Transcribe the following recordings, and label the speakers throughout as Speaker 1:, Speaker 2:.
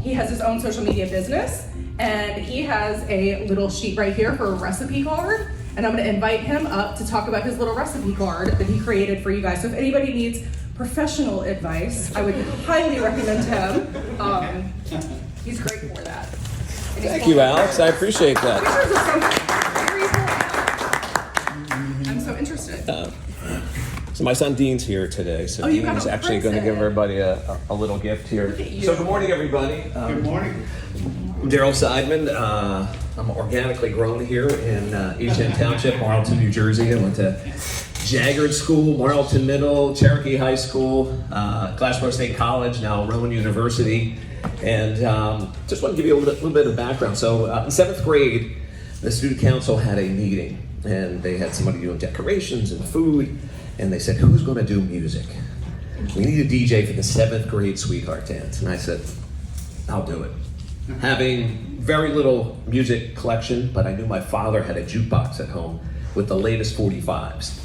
Speaker 1: he has his own social media business, and he has a little sheet right here for a recipe card. And I'm going to invite him up to talk about his little recipe card that he created for you guys. So if anybody needs professional advice, I would highly recommend him. He's great for that.
Speaker 2: Thank you, Alex. I appreciate that.
Speaker 1: I'm so interested.
Speaker 2: So my son Dean's here today. So Dean is actually going to give everybody a little gift here. So good morning, everybody.
Speaker 3: Good morning.
Speaker 2: I'm Daryle Seidman. I'm organically grown here in East End Township, Marlton, New Jersey. I went to Jaggard School, Marlton Middle, Cherokee High School, Glassboro State College, now Rowan University. And just want to give you a little bit of background. So in 7th grade, the student council had a meeting, and they had somebody doing decorations and food, and they said, who's going to do music? We need a DJ for the 7th grade sweetheart dance. And I said, I'll do it. Having very little music collection, but I knew my father had a jukebox at home with the latest 45s.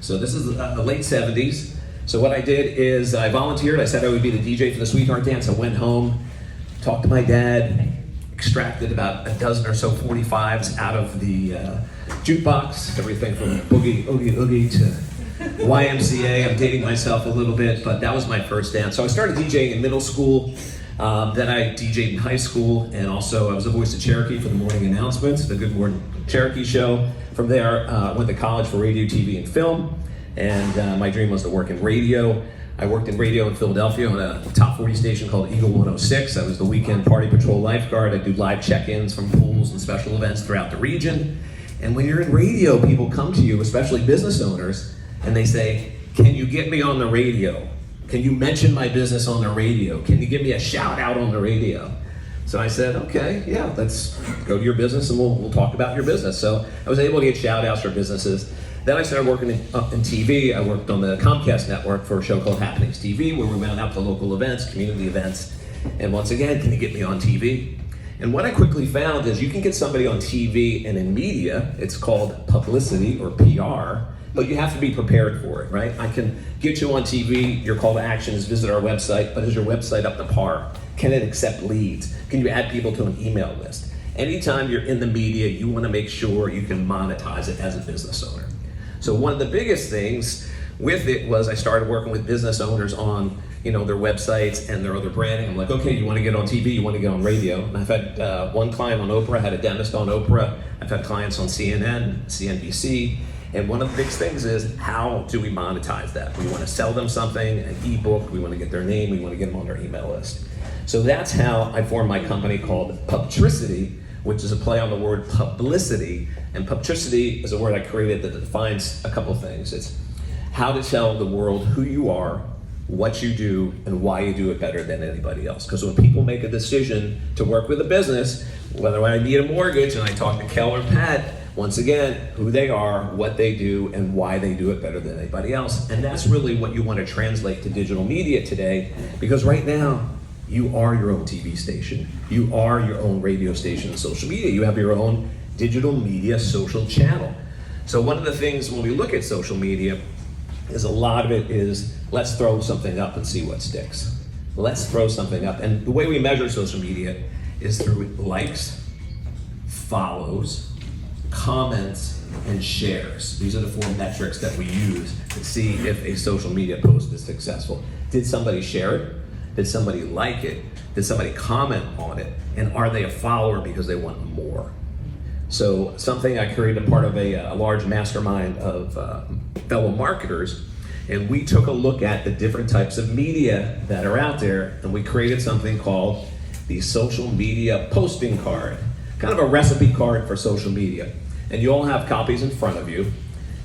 Speaker 2: So this is the late 70s. So what I did is I volunteered. I said I would be the DJ for the sweetheart dance. I went home, talked to my dad, extracted about a dozen or so 45s out of the jukebox, everything from Boogie, Oogie, Oogie to YMCA. I'm dating myself a little bit, but that was my first dance. So I started DJing in middle school. Then I DJed in high school, and also I was the voice of Cherokee for the morning announcements, the Good Morning Cherokee show. From there, I went to college for radio, TV, and film, and my dream was to work in radio. I worked in radio in Philadelphia on a top 40 station called Eagle 106. I was the weekend party patrol lifeguard. I do live check-ins from pools and special events throughout the region. And when you're in radio, people come to you, especially business owners, and they say, can you get me on the radio? Can you mention my business on the radio? Can you give me a shout out on the radio? So I said, okay, yeah, let's go to your business and we'll talk about your business. So I was able to get shout outs for businesses. Then I started working in TV. I worked on the Comcast network for a show called Happenings TV, where we went out to local events, community events. And once again, can you get me on TV? And what I quickly found is you can get somebody on TV and in media, it's called publicity or PR, but you have to be prepared for it, right? I can get you on TV, your call to action is visit our website, but is your website up to par? Can it accept leads? Can you add people to an email list? Anytime you're in the media, you wanna make sure you can monetize it as a business owner. So one of the biggest things with it was I started working with business owners on their websites and their other branding. I'm like, okay, you wanna get on TV, you wanna get on radio. And I've had one client on Oprah, had a dentist on Oprah. I've had clients on CNN, CNBC. And one of the big things is, how do we monetize that? We want to sell them something, an ebook, we want to get their name, we want to get them on their email list. So that's how I formed my company called Pubtricity, which is a play on the word publicity. And Pubtricity is a word I created that defines a couple things. It's how to tell the world who you are, what you do, and why you do it better than anybody else. Because when people make a decision to work with a business, whether I need a mortgage and I talk to Kel or Pat, once again, who they are, what they do, and why they do it better than anybody else. And that's really what you want to translate to digital media today, because right now, you are your own TV station. You are your own radio station and social media. You have your own digital media social channel. So one of the things when we look at social media is a lot of it is, let's throw something up and see what sticks. Let's throw something up. And the way we measure social media is through likes, follows, comments, and shares. These are the 4 metrics that we use to see if a social media post is successful. Did somebody share it? Did somebody like it? Did somebody comment on it? And are they a follower because they want more? So something I created part of a large mastermind of fellow marketers, and we took a look at the different types of media that are out there, and we created something called the social media posting card, kind of a recipe card for social media. And you all have copies in front of you.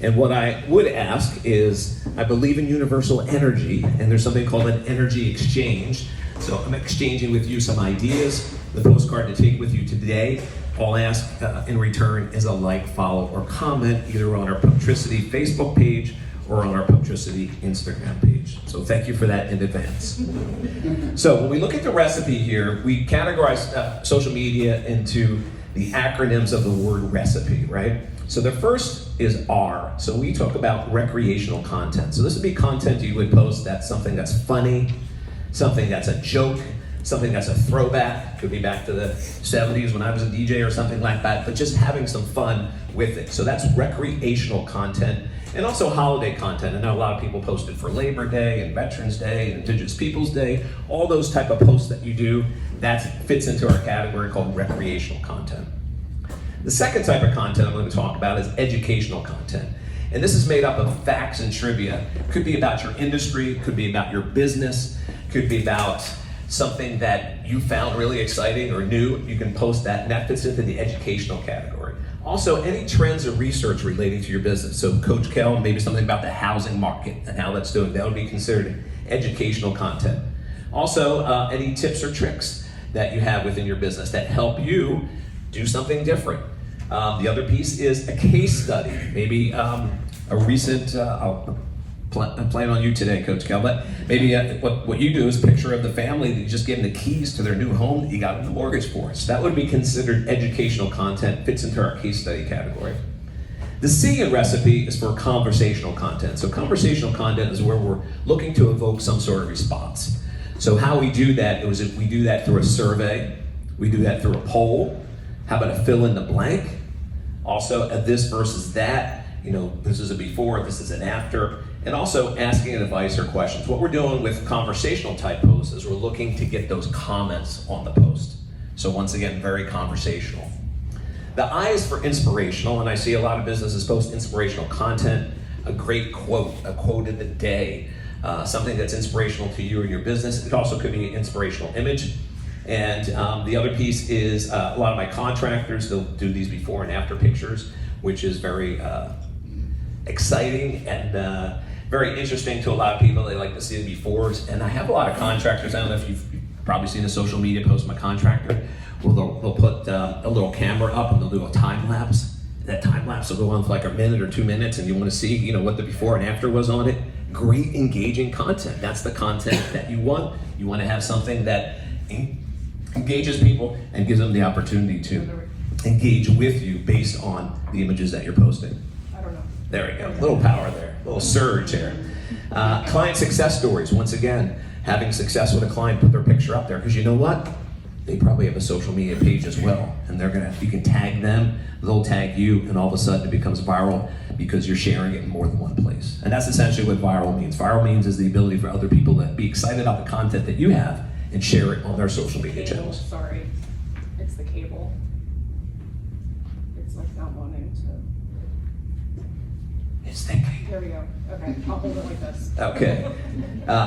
Speaker 2: And what I would ask is, I believe in universal energy, and there's something called an energy exchange. So I'm exchanging with you some ideas, the postcard to take with you today. All I ask in return is a like, follow, or comment either on our Pubtricity Facebook page or on our Pubtricity Instagram page. So thank you for that in advance. So when we look at the recipe here, we categorize social media into the acronyms of the word recipe, right? So the first is R. So we talk about recreational content. So this would be content you would post that's something that's funny, something that's a joke, something that's a throwback, could be back to the 70s when I was a DJ or something like that, but just having some fun with it. So that's recreational content, and also holiday content. I know a lot of people posted for Labor Day and Veterans Day and Indigenous Peoples Day, all those type of posts that you do, that fits into our category called recreational content. The second type of content I'm going to talk about is educational content. And this is made up of facts and trivia. Could be about your industry, could be about your business, could be about something that you found really exciting or new. You can post that, and that fits into the educational category. Also, any trends or research relating to your business. So Coach Kell, maybe something about the housing market and how that's doing. That would be considered educational content. Also, any tips or tricks that you have within your business that help you do something different. The other piece is a case study, maybe a recent, I'm playing on you today, Coach Cal, but maybe what you do is a picture of the family that you just gave them the keys to their new home that you got in the mortgage for. So that would be considered educational content, fits into our case study category. The C in recipe is for conversational content. So conversational content is where we're looking to evoke some sort of response. So how we do that is if we do that through a survey, we do that through a poll. How about a fill in the blank? Also, a this versus that. You know, this is a before, this is an after. And also asking advice or questions. What we're doing with conversational type posts is we're looking to get those comments on the post. So once again, very conversational. The I is for inspirational, and I see a lot of businesses post inspirational content, a great quote, a quote of the day, something that's inspirational to you or your business. It also could be an inspirational image. And the other piece is a lot of my contractors, they'll do these before and after pictures, which is very exciting and very interesting to a lot of people. They like to see the befores. And I have a lot of contractors, I don't know if you've probably seen a social media post from a contractor, where they'll put a little camera up and they'll do a time lapse. That time lapse will go on for like a minute or 2 minutes, and you want to see, you know, what the before and after was on it. Great engaging content. That's the content that you want. You want to have something that engages people and gives them the opportunity to engage with you based on the images that you're posting.
Speaker 1: I don't know.
Speaker 2: There we go. A little power there. A little surge there. Client success stories. Once again, having success with a client, put their picture up there, because you know what? They probably have a social media page as well, and you can tag them, they'll tag you, and all of a sudden it becomes viral because you're sharing it in more than one place. And that's essentially what viral means. Viral means is the ability for other people to be excited about the content that you have and share it on their social media channels.
Speaker 1: Sorry, it's the cable. It's like not wanting to.
Speaker 2: It's thinking.
Speaker 1: There we go. Okay, I'll hold it like this.
Speaker 2: Okay.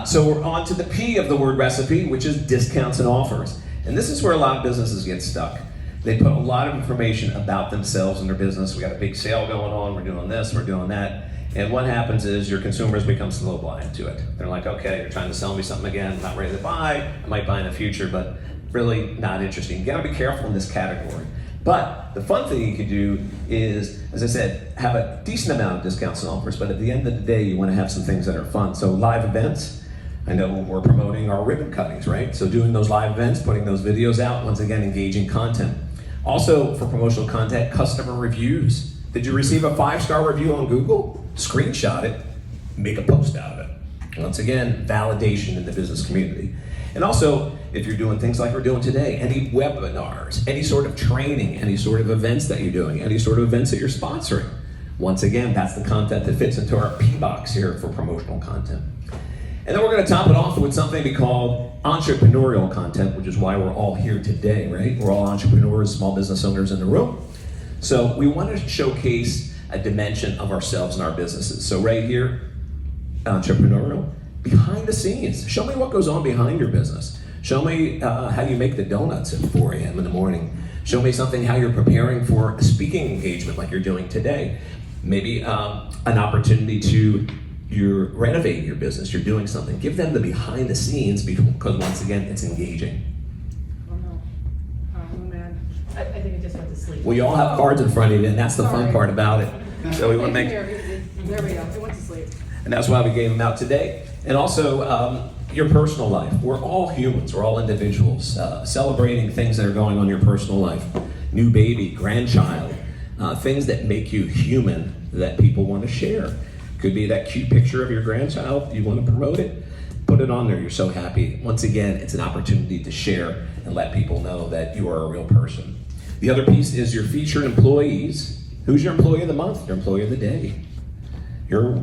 Speaker 2: So we're on to the P of the word recipe, which is discounts and offers. And this is where a lot of businesses get stuck. They put a lot of information about themselves and their business. We got a big sale going on, we're doing this, we're doing that. And what happens is your consumers become slow blind to it. They're like, okay, you're trying to sell me something again, not ready to buy, I might buy in the future, but really not interesting. You gotta be careful in this category. But the fun thing you can do is, as I said, have a decent amount of discounts and offers, but at the end of the day, you wanna have some things that are fun. So live events, I know we're promoting our ribbon cuttings, right? So doing those live events, putting those videos out, once again, engaging content. Also, for promotional content, customer reviews. Did you receive a 5-star review on Google? Screenshot it, make a post out of it. Once again, validation in the business community. And also, if you're doing things like we're doing today, any webinars, any sort of training, any sort of events that you're doing, any sort of events that you're sponsoring. Once again, that's the content that fits into our P box here for promotional content. And then we're going to top it off with something we call entrepreneurial content, which is why we're all here today, right? We're all entrepreneurs, small business owners in the room. So we want to showcase a dimension of ourselves and our businesses. So right here, entrepreneurial, behind the scenes. Show me what goes on behind your business. Show me how you make the donuts at 4 a.m. in the morning. Show me something how you're preparing for a speaking engagement like you're doing today. Maybe an opportunity to you're renovating your business, you're doing something. Give them the behind the scenes because once again, it's engaging.
Speaker 1: Oh no. Oh man.
Speaker 3: I think it just went to sleep.
Speaker 2: Well, you all have cards in front of you, and that's the fun part about it. So we want to make
Speaker 1: There we go. It went to sleep.
Speaker 2: and that's why we gave them out today. And also, your personal life. We're all humans, we're all individuals. Celebrating things that are going on in your personal life. New baby, grandchild, things that make you human that people want to share. Could be that cute picture of your grandchild, you want to promote it. put it on there. You're so happy. Once again, it's an opportunity to share and let people know that you are a real person. The other piece is your featured employees. Who's your employee of the month? Your employee of the day. Your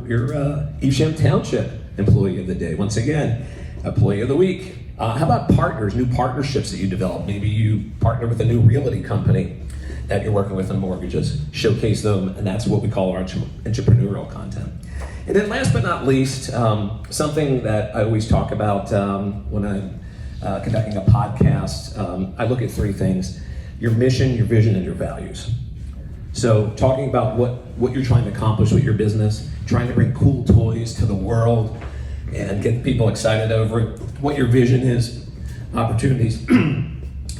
Speaker 2: Evesham Township employee of the day. Once again, employee of the week. How about partners, new partnerships that you develop? Maybe you partner with a new realty company that you're working with on mortgages. Showcase them, and that's what we call our entrepreneurial content. And then last but not least, something that I always talk about when I'm conducting a podcast, I look at three things: your mission, your vision, and your values. So talking about what you're trying to accomplish with your business, trying to bring cool toys to the world and get people excited over it, what your vision is, opportunities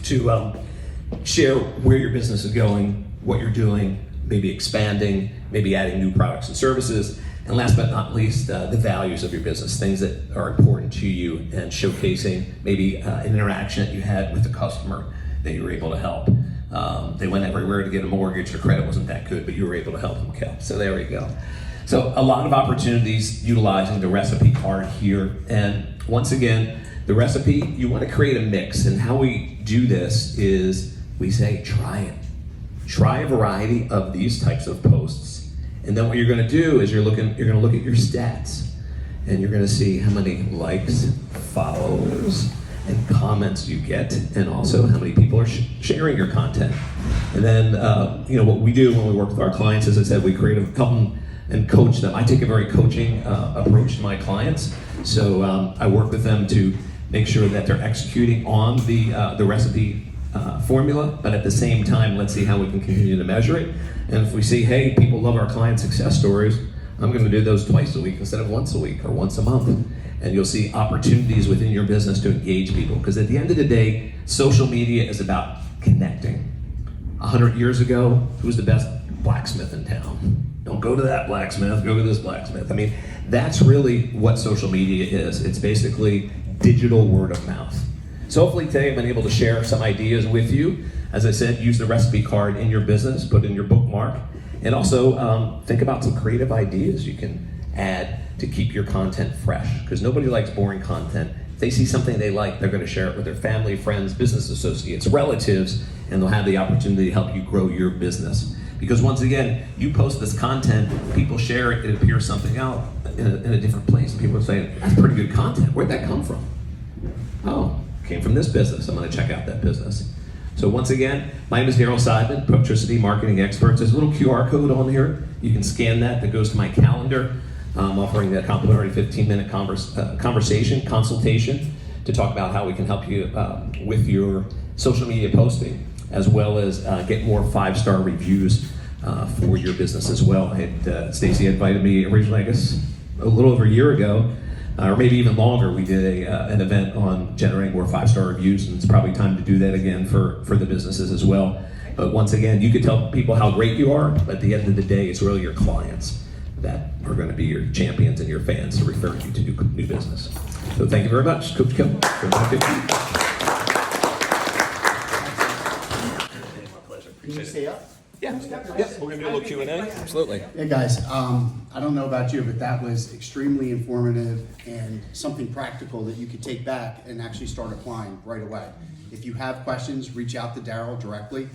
Speaker 2: to share where your business is going, what you're doing, maybe expanding, maybe adding new products and services, and last but not least, the values of your business, things that are important to you, and showcasing maybe an interaction that you had with the customer that you were able to help. They went everywhere to get a mortgage, their credit wasn't that good, but you were able to help them, Kel. So there we go. So a lot of opportunities utilizing the recipe card here. And once again, the recipe, you want to create a mix. And how we do this is we say, try it. Try a variety of these types of posts. And then what you're going to do is you're going to look at your stats. And you're going to see how many likes, follows, and comments you get, and also how many people are sharing your content. And then, what we do when we work with our clients, as I said, we create a couple and coach them. I take a very coaching approach to my clients. So I work with them to make sure that they're executing on the recipe formula, but at the same time, let's see how we can continue to measure it. And if we see, hey, people love our client success stories, I'm going to do those twice a week instead of once a week or once a month. And you'll see opportunities within your business to engage people. Because at the end of the day, social media is about connecting. 100 years ago, who was the best blacksmith in town? Don't go to that blacksmith, go to this blacksmith. I mean, that's really what social media is. It's basically digital word of mouth. So hopefully today I've been able to share some ideas with you. As I said, use the recipe card in your business, put it in your bookmark, and also think about some creative ideas you can add to keep your content fresh, because nobody likes boring content. If they see something they like, they're going to share it with their family, friends, business associates, relatives, and they'll have the opportunity to help you grow your business. Because once again, you post this content, people share it, it appears something out in a different place. People are saying, that's pretty good content. Where'd that come from? Oh, came from this business. I'm going to check out that business. So once again, my name is Daryle Seidman, Protricity Marketing Experts. There's a little QR code on here. You can scan that goes to my calendar. I'm offering that complimentary 15-minute consultation to talk about how we can help you with your social media posting, as well as get more 5-star reviews for your business as well. Stacy invited me originally, I guess, a little over a year ago, or maybe even longer. We did an event on generating more 5-star reviews, and it's probably time to do that again for the businesses as well. But once again, you could tell people how great you are, but at the end of the day, it's really your clients that are going to be your champions and your fans to refer you to new business. So thank you very much, Coach Kim.
Speaker 4: Can you stay up?
Speaker 2: Yeah, we're going to do a little Q&A. Absolutely.
Speaker 4: Hey guys, I don't know about you, but that was extremely informative and something practical that you could take back and actually start applying right away. If you have questions, reach out to Daryle directly.